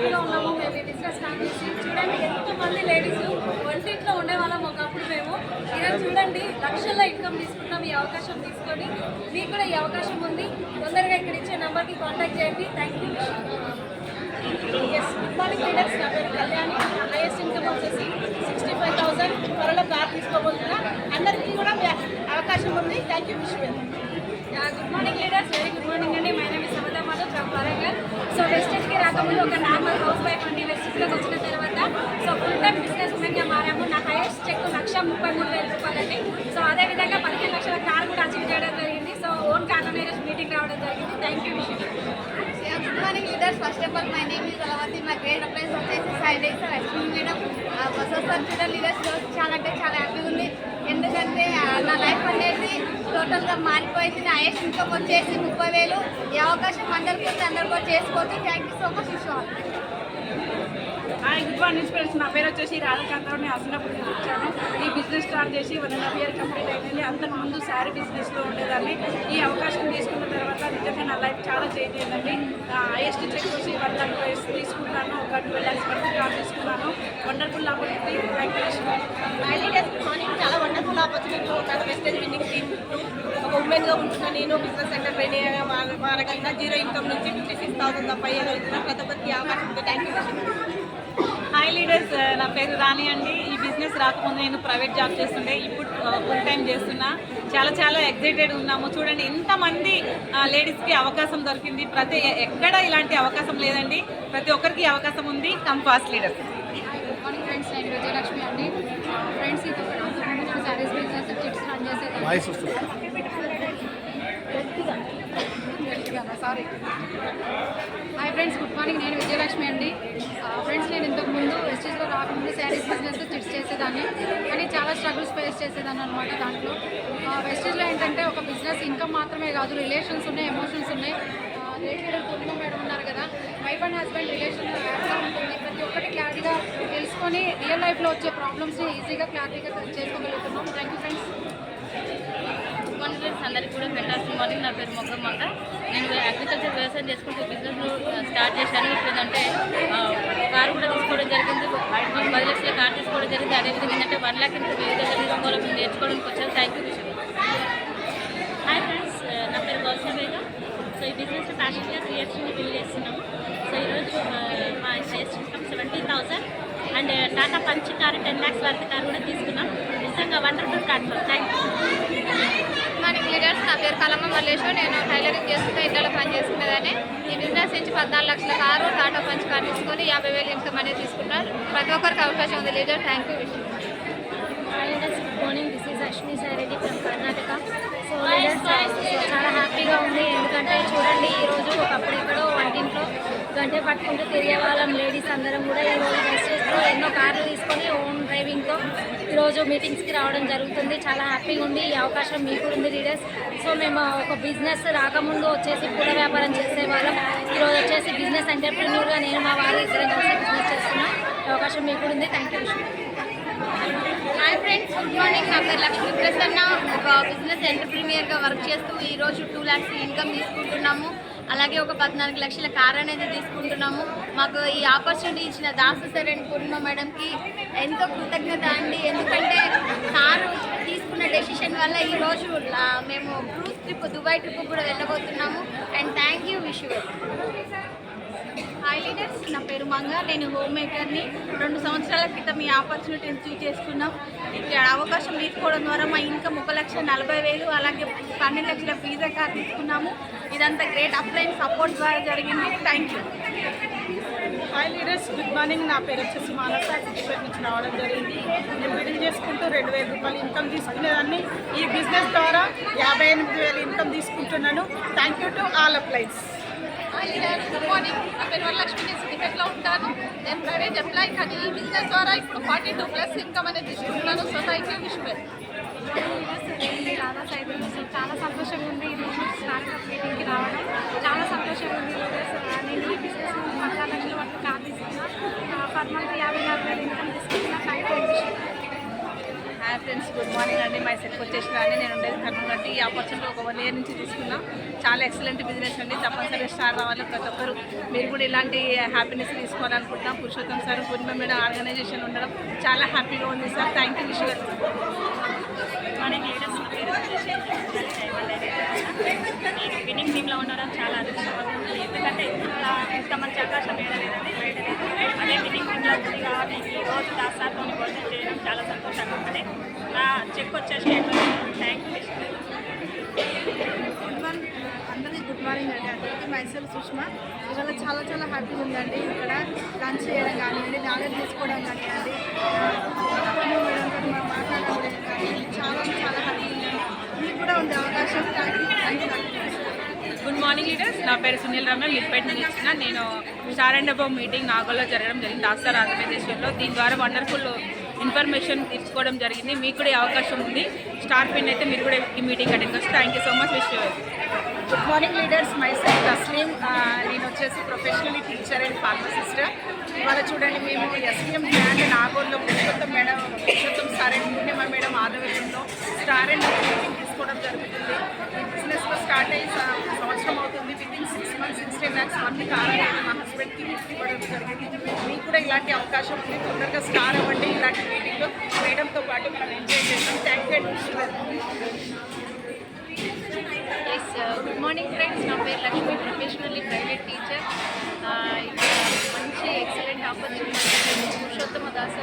హ్యాపీగా ఉన్నాము. మేము ఈ బిజినెస్ స్టార్ట్ చేసి చూడండి ఎంతమంది లేడీస్ వంటింట్లో ఉండేవాళ్ళం ఒకప్పుడు మేము. ఈరోజు చూడండి లక్షల్లో ఇన్కమ్ తీసుకుంటాం ఈ అవకాశం తీసుకొని. మీకు కూడా ఈ అవకాశం ఉంది. తొందరగా ఇక్కడ ఇచ్చే నెంబర్కి కాంటాక్ట్ చేయండి. Thank you. Good morning leaders. నా పేరు కళ్యాణి. హైయెస్ట్ ఇన్కమ్ వచ్చేసి 65,000. త్వరలో కార్ తీసుకోబోతున్నా. అందరికీ కూడా అవకాశం ఉంది. Thank you Vishwa. Good morning leaders. Very good morning అండి. My name is Samata Madhav from Warangal. So వెస్టేజ్కి రాకముందు ఒక నార్మల్ హౌస్ వైఫ్ అండి. వెస్టేజ్లోకి వచ్చిన తర్వాత సో ఫుల్ టైమ్ బిజినెస్ ఉమెన్గా మారాము. నా హైయెస్ట్ చెక్ 1,33,000 రూపాయలండి. సో అదేవిధంగా 15 లక్షల కార్ కూడా అచీవ్ చేయడం జరిగింది. సో ఓన్ కార్లోనే ఈరోజు మీటింగ్ రావడం జరిగింది. థ్యాంక్ యూ విషయం. Good morning leaders. First of all my name is Kalavati. మా గ్రేట్ ప్లేస్ వచ్చేసి సైడ్ అయితే లక్ష్మీ మేడం బస్ వస్తారు చూడండి లీడర్స్. చాలా అంటే చాలా హ్యాపీగా ఉంది. ఎందుకంటే నా లైఫ్ అనేది టోటల్గా మారిపోయింది. నా హైయెస్ట్ ఇన్కమ్ వచ్చేసి 30,000. ఈ అవకాశం అందరికీ ఉంది. అందరు కూడా చేసుకోవచ్చు. Thank you so much Vishwal. Hi, good morning friends. నా పేరు వచ్చేసి రాధాకాంతరావు. నేను అసనపూర్ నుంచి వచ్చాను. ఈ బిజినెస్ స్టార్ట్ చేసి 1.5 year కంప్లీట్ అయింది. అంతకు ముందు శారీ బిజినెస్లో ఉండేదాన్ని. ఈ అవకాశం తీసుకున్న తర్వాత నిజంగా నా లైఫ్ చాలా చేంజ్ అయిందండి. హైయెస్ట్ చెక్ వచ్చి 1 lakh తీసుకున్నాను. ఒక 12 lakhs వరకు కార్ తీసుకున్నాను. Wonderful opportunity. Thank you. చాలా వండర్ఫుల్ ఆపర్చునిటీ ఉన్నాను. వెస్టేజ్ విన్నింగ్ టీమ్ ఒక ఉమెన్గా ఉంటున్నా. నేను బిజినెస్ ఎంటర్ప్రెన్యూర్గా మారగలిగిన. జీరో ఇన్కమ్ నుంచి 56,000 తప్ప అయ్యగలుగుతున్నా. ప్రతి ఒక్కరికి అవకాశం ఉంది. Thank you. Hi leaders. నా పేరు రాణి అండి. ఈ బిజినెస్ రాకముందు నేను ప్రైవేట్ జాబ్ చేస్తుండే. ఇప్పుడు ఫుల్ టైం చేస్తున్నా. చాలా ఎగ్జైటెడ్ ఉన్నాము. చూడండి ఎంతమంది లేడీస్కి అవకాశం దొరికింది. ఎక్కడ ఇలాంటి అవకాశం లేదండి. ప్రతి ఒక్కరికి అవకాశం ఉంది. Come fast leaders. Good morning friends. నేను విజయలక్ష్మి అండి. ఫ్రెండ్స్ ఇది నేను శారీస్ బిజినెస్ చిట్స్ రన్ చేసేదాన్ని. Sorry. Hi friends, good morning. నేను విజయలక్ష్మి అండి. ఫ్రెండ్స్ నేను ఇంతకుముందు వెస్టేజ్లో రాకముందు శారీస్ బిజినెస్ చిట్స్ చేసేదాన్ని. కానీ చాలా స్ట్రగుల్స్ ఫేస్ చేసేదాన్ని అనమాట. దాంట్లో వెస్టేజ్లో ఏంటంటే ఒక బిజినెస్ ఇన్కమ్ మాత్రమే కాదు, రిలేషన్స్ ఉన్నాయి, ఎమోషన్స్ ఉన్నాయి. రిలేటెడ్ కుటుంబం మేడం ఉన్నారు కదా, వైఫ్ అండ్ హస్బెండ్ రిలేషన్ యాడ్గా ఉంటుంది. ప్రతి ఒక్కటి క్లారిటీగా తెలుసుకొని రియల్ లైఫ్లో వచ్చే ప్రాబ్లమ్స్ని ఈజీగా క్లారిటీగా చేసుకోగలుగుతున్నాం. Thank you friends. ఫ్రెండ్స్ అందరికీ కూడా ఫెంటాస్టిక్ మార్నింగ్. నా పేరు మొగ్గమ్మ. నేను అగ్రికల్చర్ వ్యవసాయం చేసుకుంటూ బిజినెస్ స్టార్ట్ చేశాను. ఇప్పుడంటే కారు కూడా తీసుకోవడం జరిగింది. 10 లక్షల కార్ తీసుకోవడం జరిగింది. అదేవిధంగా ఏంటంటే 1 lakh ఇంకా వివిధ రూపాయలు నేర్చుకోవడానికి వచ్చాను. థ్యాంక్ యూ విషయం. హాయ్ ఫ్రెండ్స్, నా పేరు గౌసమేగా. సో ఈ బిజినెస్ ప్యాషన్గా 3 years నుండి బిల్డ్ చేస్తున్నాము. సో ఈరోజు మా highest income 70,000 and Tata punch car 10 lakhs వరకు కారు కూడా తీసుకున్నాం. నిజంగా wonderful platform. Thank you. Morning leaders. నా పేరు కలమ్మ మల్లేశ్వర్. నేను టైలరింగ్ చేసుకుంటూ ఇంట్లో పని చేసుకునేదాన్ని. ఈ బిజినెస్ నుంచి 14 లక్షల కారు టాటా పంచ్ కార్ తీసుకొని 50,000 ఇన్కమ్ అనేది తీసుకుంటారు. ప్రతి ఒక్కరికి అవకాశం ఉంది లీడర్. థ్యాంక్ యూ విషయం. Good morning. This is Ashwini Sareddy from Karnataka. So చాలా హ్యాపీగా ఉంది. ఎందుకంటే చూడండి ఈరోజు ఒకప్పుడు ఎక్కడో వంటింట్లో గంటె పట్టుకుంటూ తిరిగే వాళ్ళం లేడీస్ అందరం కూడా ఈరోజు వెస్టేజ్లో ఎన్నో కార్లు తీసుకొని ఓన్ డ్రైవింగ్తో ఈరోజు మీటింగ్స్కి రావడం జరుగుతుంది. చాలా హ్యాపీగా ఉంది. ఈ అవకాశం మీకు ఉంది లీడర్స్. సో మేము ఒక బిజినెస్ రాకముందు వచ్చేసి పూల వ్యాపారం చేసేవాళ్ళం. ఈరోజు వచ్చేసి బిజినెస్ ఎంటర్ప్రెన్యూర్గా నేను మా వారు ఇద్దరం కలిసి బిజినెస్ చేస్తున్నాం. ఈ అవకాశం మీకు ఉంది. Thank you. Hi friends, good morning. నా పేరు లక్ష్మీ ప్రసన్న. ఒక బిజినెస్ ఎంటర్ప్రీనియర్గా వర్క్ చేస్తూ ఈరోజు 2 lakhs ఇన్కమ్ తీసుకుంటున్నాము. అలాగే ఒక 14 లక్షల కార్ అనేది తీసుకుంటున్నాము. మాకు ఈ ఆపర్చునిటీ ఇచ్చిన దాసు సార్ అండ్ పూర్ణిమ మేడంకి ఎంతో కృతజ్ఞత అండి. ఎందుకంటే కారు తీసుకున్న డెసిషన్ వల్ల ఈరోజు మేము క్రూజ్ ట్రిప్ దుబాయ్ ట్రిప్ కూడా వెళ్ళబోతున్నాము. And thank you wish you. Hi leaders. నా పేరు మంగ. నేను హోమ్ మేకర్ని. 2 సంవత్సరాల క్రితం ఈ ఆపర్చునిటీని చూస్ చేసుకున్నాం. ఇక్కడ అవకాశం తీసుకోవడం ద్వారా మా ఇన్కమ్ 1,40,000, అలాగే 12 లక్షల ఫీజా కార్ తీసుకున్నాము. ఇదంతా గ్రేట్ అప్లైన్ సపోర్ట్ ద్వారా జరిగింది. Thank you. Hi leaders, good morning. నా పేరు వచ్చేసి మానస. సిద్దిపేట నుంచి రావడం జరిగింది. నేను బిల్డింగ్ చేసుకుంటూ 2,000 రూపాయలు ఇన్కమ్ తీసుకునేదాన్ని. ఈ బిజినెస్ ద్వారా 58,000 ఇన్కమ్ తీసుకుంటున్నాను. Thank you to all అప్లైన్స్. Good morning. నా పేరు వరలక్ష్మి. నేను సిద్దిపేటలో ఉంటాను. నేను ప్రైవేట్ ఎంప్లాయీ, కానీ ఈ బిజినెస్ ద్వారా ఇప్పుడు 42+ ఇన్కమ్ అనేది తీసుకుంటున్నాను. So thank you wish you. Radha side చాలా సంతోషంగా ఉంది. ఈరోజు స్టార్ట్అప్ మీటింగ్కి రావడం చాలా సంతోషంగా ఉంది. నేను ఈ బిజినెస్ 14 లక్షల వరకు కార్ తీసుకున్నా. పర్ మంత్ 54,000 ఇన్కమ్ తీసుకున్నా. Thank you. Hi friends, good morning అండి. మై సెల్ఫ్ వచ్చేసి రాని, నేను ఉండేది కర్నూలు అండి. ఈ ఆపర్చునిటీ ఒక 1 year నుంచి తీసుకున్నా. చాలా ఎక్సలెంట్ బిజినెస్ అండి. తప్పనిసరిగా స్టార్ రావాలి ప్రతి ఒక్కరు. మీరు కూడా ఇలాంటి హ్యాపీనెస్ తీసుకోవాలనుకుంటున్నాం. పురుషోత్తం సార్, పూర్ణిమ మేడం ఆర్గనైజేషన్ ఉండడం చాలా హ్యాపీగా ఉంది సార్. థ్యాంక్ యూ విష్ గారు. మార్నింగ్ లీడర్స్ నా పేరు వచ్చేసి నేను విన్నింగ్ టీంలో ఉండడం చాలా అదృష్టంగా ఉంది. ఎందుకంటే ఇంత మంచి అవకాశం వేయలేదండి. అదే విన్నింగ్ టీంలో ఉంది కాబట్టి ఈరోజు దాసాతో భోజనం చేయడం చాలా సంతోషంగా ఉంది. నా చెక్ వచ్చేసి థ్యాంక్ యూ. అందరికీ గుడ్ మార్నింగ్ అండి. అందరికీ మైసెల్ఫ్ సుష్మా. ఇవాళ చాలా చాలా హ్యాపీగా ఉందండి. ఇక్కడ లంచ్ చేయడం కానివ్వండి, నాలెడ్జ్ తీసుకోవడం కానివ్వండి, మాట్లాడడం కానివ్వండి, చాలా చాలా హ్యాపీగా ఉందండి. మీకు కూడా ఉంది అవకాశం. Thank you. Good morning leaders, నా పేరు సునీల్ రమ్య, మిల్పేట్ నుంచి వచ్చిన. నేను స్టార్ అండ్ అబౌవ్ మీటింగ్ నాగోల్లో జరగడం జరిగింది దాస్తార్ ఆర్గనైజేషన్లో. దీని ద్వారా వండర్ఫుల్ ఇన్ఫర్మేషన్ తీసుకోవడం జరిగింది. మీకు కూడా ఈ అవకాశం ఉంది. స్టార్ పిన్ అయితే మీరు కూడా ఈ మీటింగ్ అటెండ్ చేస్తారు. Thank you so much. Wish good morning leaders, myself Taslim. నేను వచ్చేసి ప్రొఫెషనలీ టీచర్ అండ్ ఫార్మసిస్ట్. ఇవాళ చూడండి, మేము ఎస్పీఎం బ్రాండ్ నాగోల్లో Purushottam sir and Purnima madam ఆధ్వర్యంలో స్టార్ అండ్ మీటింగ్ తీసుకోవడం జరుగుతుంది. ఈ బిజినెస్లో స్టార్ట్ అయ్యి సంవత్సరం అవుతుంది. వితిన్ 6 months 60 lakhs మంది కారణం మా హస్బెండ్కి గిఫ్ట్ ఇవ్వడం జరిగింది. మీకు కూడా ఇలాంటి అవకాశం ఉంది. తొందరగా స్టార్ అవ్వండి. ఇలాంటి మీటింగ్లో మేడంతో పాటు మనం ఎంజాయ్ చేస్తాం. Thank you. Good morning friends, నా పేరు లక్ష్మి, ప్రొఫెషనల్లీ ప్రైవేట్ టీచర్. మంచి ఎక్సలెంట్ ఆపర్చునిటీ పురుషోత్తమ దాస్